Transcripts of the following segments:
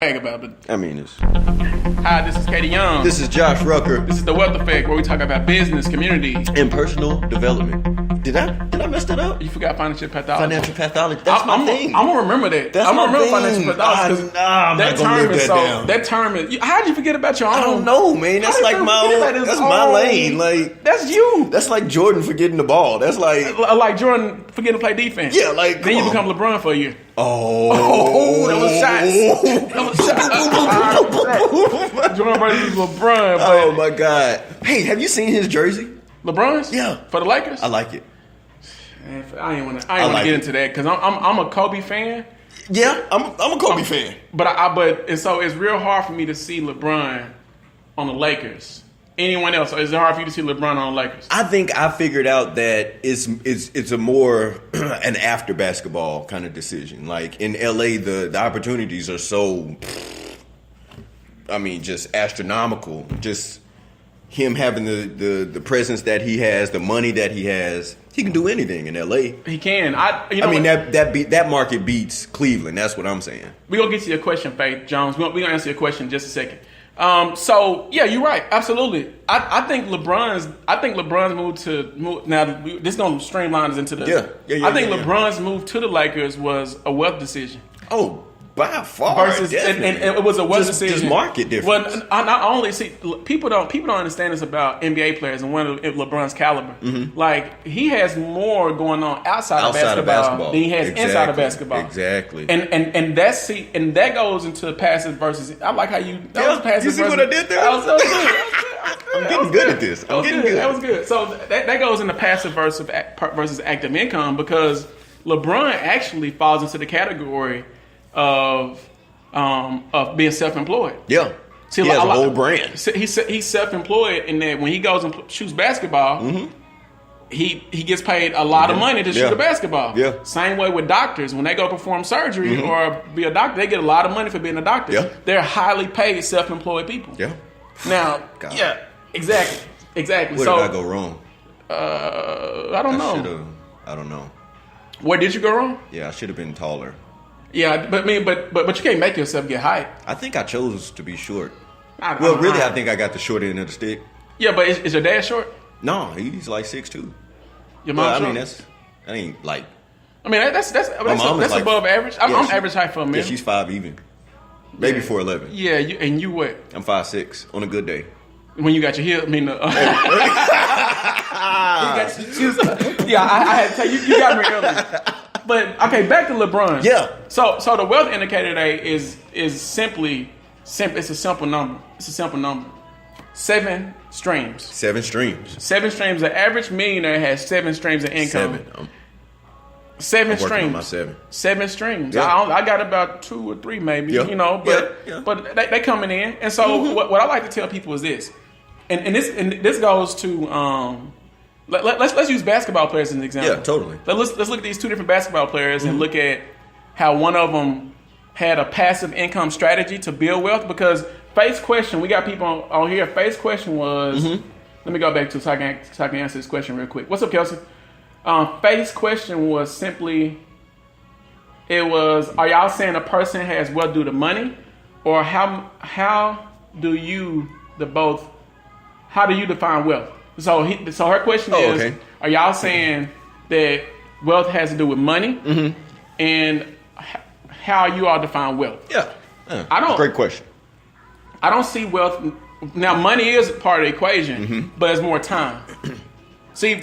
About, but I mean, it's... Hi, this is Katie Young. This is Josh Rucker. This is The Wealth Effect, where we talk about business, community, and personal development. Did I mess that up? You forgot financial pathology. Financial pathology. That's my thing. I'm gonna remember that. That's I'm my gonna remember thing. financial pathology. I'm that not gonna term live is that down. That term is. How'd you forget about your own? I don't know, man. That's like that's my lane. Like that's you. That's like Jordan forgetting the ball. That's like Jordan forgetting to play defense. Yeah, like then you become LeBron for a year. Oh, that was shots. That was shots. Jordan versus LeBron. Oh my God! Hey, have you seen his jersey? LeBron's? Yeah, for the Lakers. I like it. Man, I ain't want to get into that because I'm a Kobe fan. Yeah, I'm a Kobe fan. But so it's real hard for me to see LeBron on the Lakers. Anyone else? Or is it hard for you to see LeBron on the Lakers? I think I figured out that it's a more an after basketball kind of decision. Like in LA, the opportunities are so, I mean, just astronomical. Just him having the presence that he has, the money that he has, he can do anything in LA. He can. That market beats Cleveland. That's what I'm saying. We're gonna get to your question, Faith Jones. We're gonna answer your question in just a second. So yeah, you're right. Absolutely. I think LeBron's move now. This is gonna streamline us into the. I think LeBron's move to the Lakers was a wealth decision. Oh, by far. And it was a wealth decision. Just market difference. Well, I not only see people don't understand this about NBA players and one of LeBron's caliber. Mm-hmm. Like he has more going on outside of basketball than he has inside of basketball. Exactly. And that goes into passive versus. I like how you. Was passive. You see what I did there? That was good. I'm getting good at this. I'm getting good. That was good. So that goes into passive versus active income because LeBron actually falls into the category of being self-employed. Yeah. See, he has a whole brand. He's self-employed in that when he goes and shoots basketball, mm-hmm. he gets paid a lot of money to shoot a basketball. Yeah. Same way with doctors. When they go perform surgery mm-hmm. or be a doctor, they get a lot of money for being a doctor. Yeah. They're highly paid self-employed people. Yeah. Now, yeah, exactly. Where did I go wrong? I don't know. I don't know. Where did you go wrong? Yeah, I should have been taller. Yeah, but you can't make yourself get height. I think I chose to be short. I think I got the short end of the stick. Yeah, but is your dad short? No, he's like 6'2". Your mom? That ain't like. I mean, that's above average. I'm average height for a man. Yeah, she's 5 even. Maybe 4'11". Yeah, you what? I'm 5'6" on a good day. When you got your heel, I mean, I had to tell you, you got me earlier. But okay, back to LeBron. Yeah. So the wealth indicator today is simply simple. It's a simple number. 7 streams. 7 streams. 7 streams. The average millionaire has 7 streams of income. 7 I'm streams. Working on my 7. 7 streams. Yeah. I got about 2 or 3 maybe. Yeah. But they coming in. And so mm-hmm. what I like to tell people is this, and this goes to. Let's use basketball players as an example. Yeah, totally. Let's look at these 2 different basketball players mm-hmm. and look at how one of them had a passive income strategy to build wealth. Because Faith's question, we got people on here. Faith's question was, mm-hmm. let me go back to so I can answer this question real quick. What's up, Kelsey? Faith's question was simply, are y'all saying a person has wealth due to money, or how do you define wealth? So her question is, are y'all saying that wealth has to do with money, mm-hmm. and how you all define wealth? Yeah. Great question. I don't see wealth. Now, money is part of the equation, mm-hmm. but it's more time. See,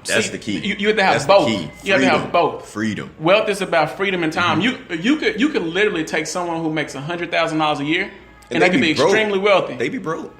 that's the key. You have to have both. You have to have both. Freedom. Wealth is about freedom and time. Mm-hmm. You could literally take someone who makes $100,000 a year, and they can be extremely wealthy. They be broke.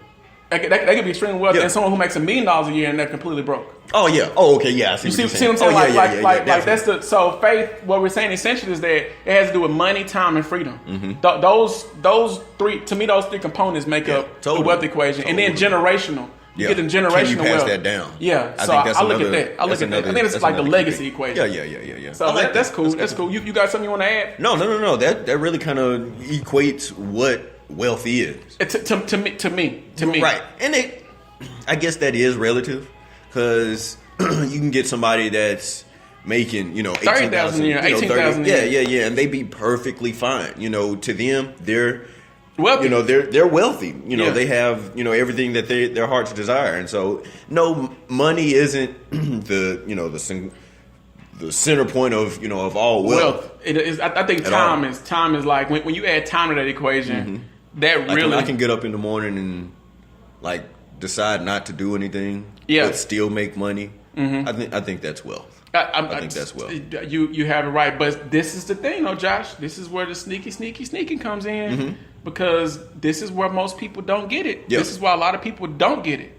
They could be extremely wealthy, and someone who makes $1 million a year and they're completely broke. Oh yeah. Oh okay. Yeah. I see. You see what I'm saying? Like that's the Faith. What we're saying essentially is that it has to do with money, time, and freedom. Mm-hmm. Those 3 to me, those 3 components make up the wealth equation, and then generational. You get the generational Can you pass wealth. that down? Yeah. I look at that. I think it's like the legacy equation. Yeah. So that's cool. That's cool. You got something you want to add? No. That really kind of equates what wealth is. To me. Right. And I guess that is relative because you can get somebody that's making, $30,000 a year, $18,000 a year. Yeah, and they be perfectly fine. To them, wealthy. They're wealthy. They have everything that their hearts desire, and so no, money isn't the center point of all wealth. It is. I think time is like when you add time to that equation. That really, I can get up in the morning and like decide not to do anything, but still make money. I think that's wealth. I think that's wealth. You have it right, but this is the thing, though, Josh. This is where the sneaking comes in because this is where most people don't get it. Yep. This is why a lot of people don't get it.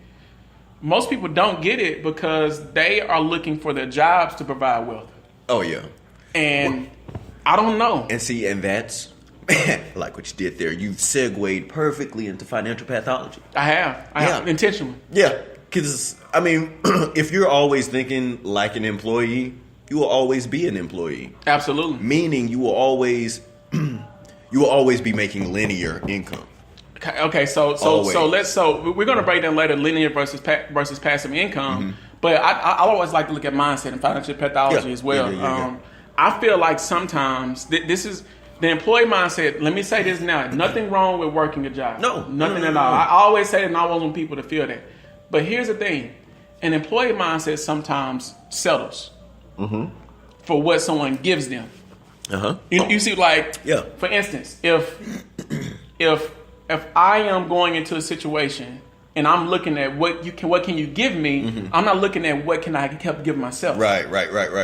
Most people don't get it because they are looking for their jobs to provide wealth. Oh yeah, and I don't know. And that's. Like what you did there, you've segued perfectly into financial pathology. I have intentionally. Yeah, because if you're always thinking like an employee, you will always be an employee. Absolutely. Meaning you will always be making linear income. Okay. So we're gonna break down later linear versus passive income. But I always like to look at mindset and financial pathology as well. Yeah. I feel like sometimes this is. The employee mindset, let me say this now, nothing wrong with working a job. Nothing at all. I always say that and I always want people to feel that. But here's the thing. An employee mindset sometimes settles for what someone gives them. You see, for instance, if I am going into a situation and I'm looking at what can you give me, I'm not looking at what can I help give myself. Right.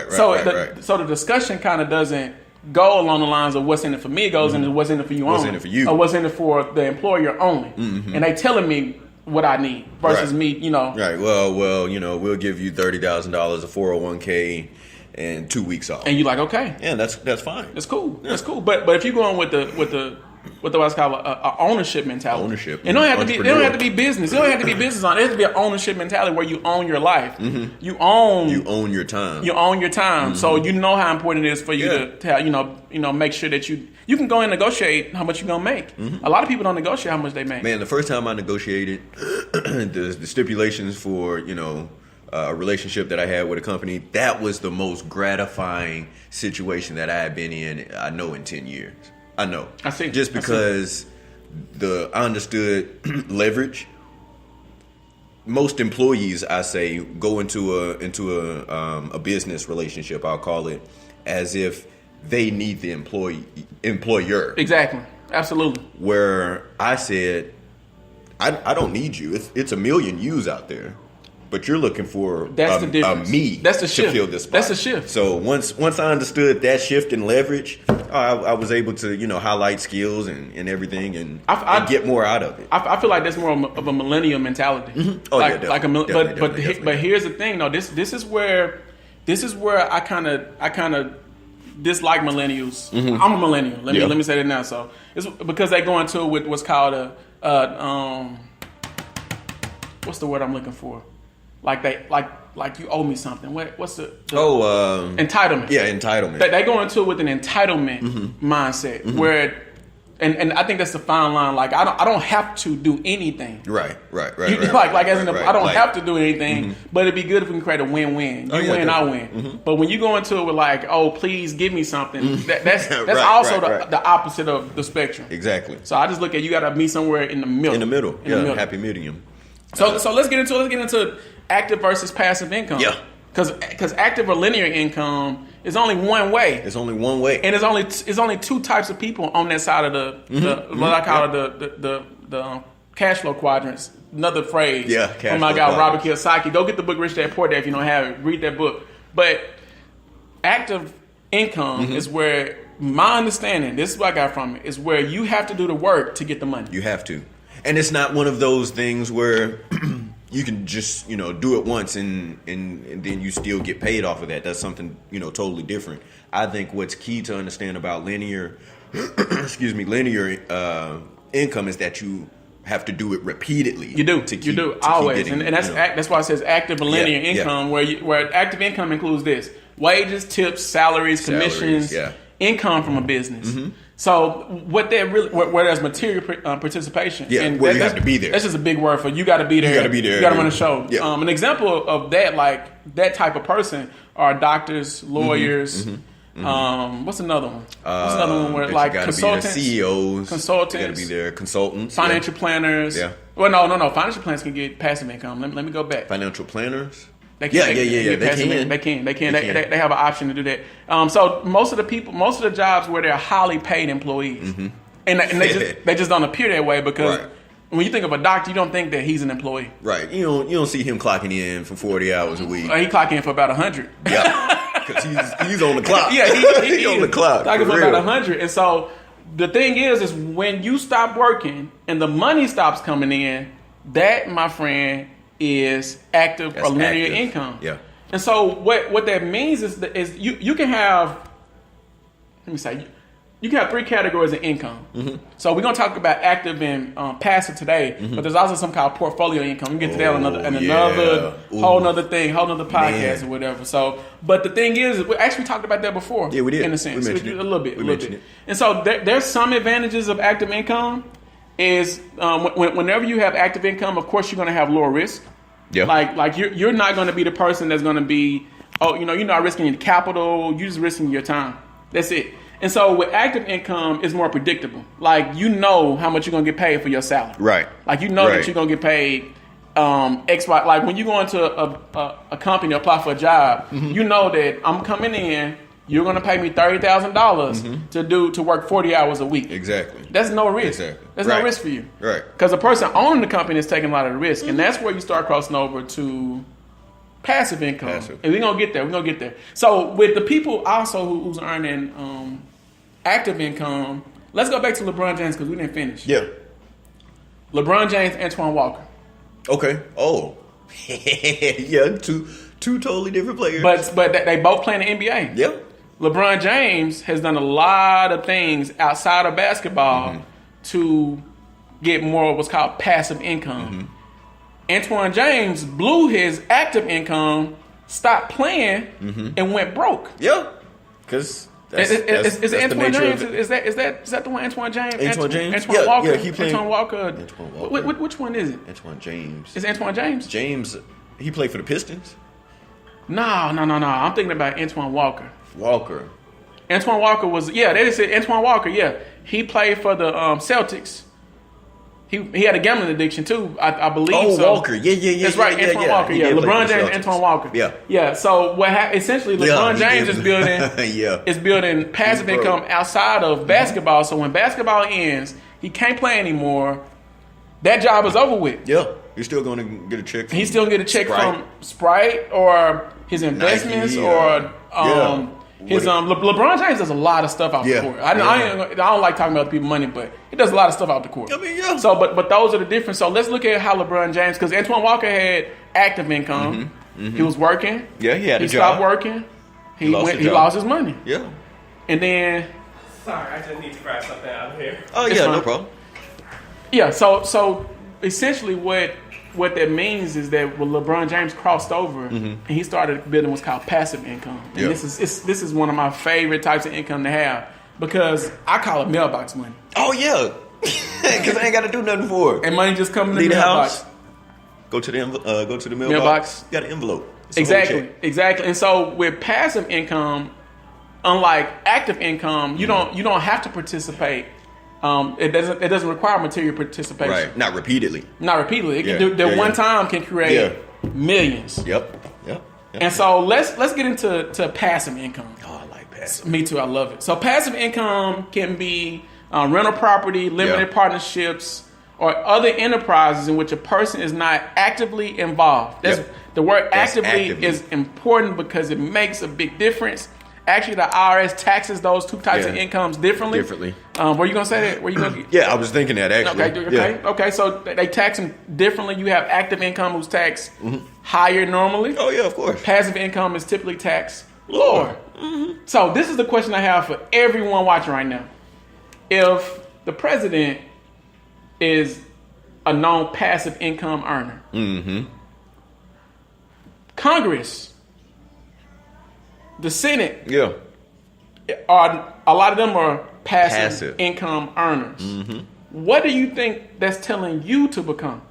So the discussion kind of doesn't go along the lines of what's in it for me. It goes into what's in it for you only. What's in it for you. Or what's in it for the employer only. And they telling me what I need versus me, Right. Well, we'll give you $30,000 a 401k and 2 weeks off. And you're like, okay. Yeah, that's fine. That's cool. Yeah. That's cool. But if you're going with the what's called a ownership mentality. Ownership. It don't have to be business. It don't have to be business on it. It has to be an ownership mentality where you own your life. You own your time. You own your time. So you know how important it is for you to make sure that you can go and negotiate how much you're gonna make. A lot of people don't negotiate how much they make. Man, the first time I negotiated the stipulations for a relationship that I had with a company, that was the most gratifying situation that I had been in, I know, in 10 years. I know. I see. Just because I understood leverage. Most employees, I say, go into a business relationship, I'll call it, as if they need the employer. Exactly. Absolutely. Where I said, I don't need you. It's a million yous out there. But you're looking for me That's the shift. To fill this spot. That's the shift. So once I understood that shift in leverage, I was able to highlight skills and everything and get more out of it. I feel like that's more of a millennial mentality. Oh definitely. But here's the thing though. This is where I kind of dislike millennials. I'm a millennial. Let me say that now. So it's because they go into it with what's called what's the word I'm looking for? Like you owe me something. What's the entitlement? Yeah, entitlement. They go into it with an entitlement mindset where, and I think that's the fine line. Like I don't have to do anything. Right. I don't have to do anything, but it'd be good if we can create a win-win. You win, I win. But when you go into it with like, oh, please give me something, that's also the opposite of the spectrum. Exactly. So I just look at you got to be somewhere in the middle. In the middle. Happy medium. So let's get into active versus passive income. Yeah. Because active or linear income is only one way. It's only one way. And it's only two types of people on that side of what I call the cash flow quadrants. Another phrase. Yeah, from my guy Robert Kiyosaki. Go get the book Rich Dad Poor Dad if you don't have it. Read that book. But active income is where my understanding, this is what I got from it, is where you have to do the work to get the money. You have to. And it's not one of those things where you can just, do it once and then you still get paid off of that. That's something, totally different. I think what's key to understand about linear income is that you have to do it repeatedly. You do always. And that's why it says active and linear income, where active income includes this: wages, tips, salaries, commissions, income from a business. So what that really, where there's material participation, and where you have to be there. That's just a big word for you got to be there. You got to be there. You got to run a show. Yeah. An example of that, like that type of person, are doctors, lawyers, What's another one? What's another one where like consultants, CEOs, consultants, got to be there, consultants, financial planners. Yeah. Well, no. Financial planners can get passive income. Let me go back. Financial planners. They can. They can. They have an option to do that. So most of the jobs where they're highly paid employees, and they just don't appear that way because. Right. When you think of a doctor, you don't think that he's an employee. Right. You don't see him clocking in for 40 hours a week. He clocking in for about 100. Yeah. Because he's on the clock. Yeah, he's on the clock. Clocking for about 100. And so the thing is when you stop working and the money stops coming in, that, my friend, is active or linear income. Yeah. And so what that means is you can have, you can have three categories of income. So we're going to talk about active and passive today, but there's also some kind of portfolio income. We get to that another whole nother podcast or whatever. So, but the thing is, we actually talked about that before. Yeah, we did. In a sense, we mentioned a little bit. And so there's some advantages of active income. Is whenever you have active income, of course you're going to have lower risk. Yeah. Like you're not going to be the person that's going to be, you're not risking your capital. You're just risking your time. That's it. And so with active income, it's more predictable. Like, you know how much you're going to get paid for your salary. Right. Like, you know that you're going to get paid X, Y. Like, when you go into a company or apply for a job, you know that I'm coming in, you're going to pay me $30,000 to work 40 hours a week. Exactly. That's no risk. Exactly. There's no risk for you. Right. Because the person owning the company is taking a lot of the risk. And that's where you start crossing over to passive income. And we're going to get there. So with the people also who's earning active income, let's go back to LeBron James because we didn't finish. Yeah. LeBron James, Antoine Walker. Okay. Oh. Yeah, two totally different players. But they both play in the NBA. Yeah. LeBron James has done a lot of things outside of basketball to get more of what's called passive income. Antoine James blew his active income, stopped playing, and went broke. Yeah. Because Is Antoine James? Is that the one? Antoine James? Antoine Walker. Yeah, he played. Antoine Walker. Which one is it? Antoine James. Is Antoine James? James. He played for the Pistons. No. I'm thinking about Antoine Walker. Antoine Walker was they said Antoine Walker. Yeah, he played for the Celtics. He had a gambling addiction too, I believe. Oh, so. Walker. Yeah. That's right, Antoine Walker. Yeah, LeBron James, Antoine Walker. Yeah. So essentially, LeBron James is building is building passive income outside of basketball. So when basketball ends, he can't play anymore. That job is over with. Yeah, you're still going to get a check. He's still going to get a check from Sprite or his investments Nike, or his LeBron James does a lot of stuff out the court. I don't like talking about people money, but he does a lot of stuff out the court. I mean, yeah. So, but those are the difference. So let's look at how LeBron James, because Antoine Walker had active income. He was working. Yeah, he had a job. He stopped working. He lost his money. Yeah. And then. Sorry, I just need to grab something out of here. Oh yeah, no problem. Yeah. So essentially, what that means is that when LeBron James crossed over and he started building what's called passive income. And this is one of my favorite types of income to have because I call it mailbox money. Oh yeah, because I ain't got to do nothing for it. And money just coming in the mailbox. House, go to the mailbox. Got an envelope. Exactly. And so with passive income, unlike active income, you don't have to participate. It doesn't require material participation. Right. Not repeatedly. It can do that one time can create millions. Yep. And so let's get into passive income. Oh, I like passive. Me too. I love it. So passive income can be rental property, limited partnerships, or other enterprises in which a person is not actively involved. The word actively is important because it makes a big difference. Actually, the IRS taxes those two types of incomes differently. Were you gonna say that? Were you gonna? Yeah, I was thinking that actually. Okay. So they tax them differently. You have active income who's taxed higher normally. Oh yeah, of course. Passive income is typically taxed lower. So this is the question I have for everyone watching right now: if the president is a known passive income earner, Congress. The Senate, are a lot of them are passive income earners. What do you think that's telling you to become?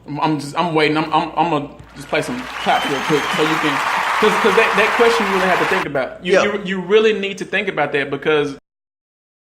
I'm waiting. I'm gonna just play some claps real quick so you can, because that question you really have to think about. You really need to think about that because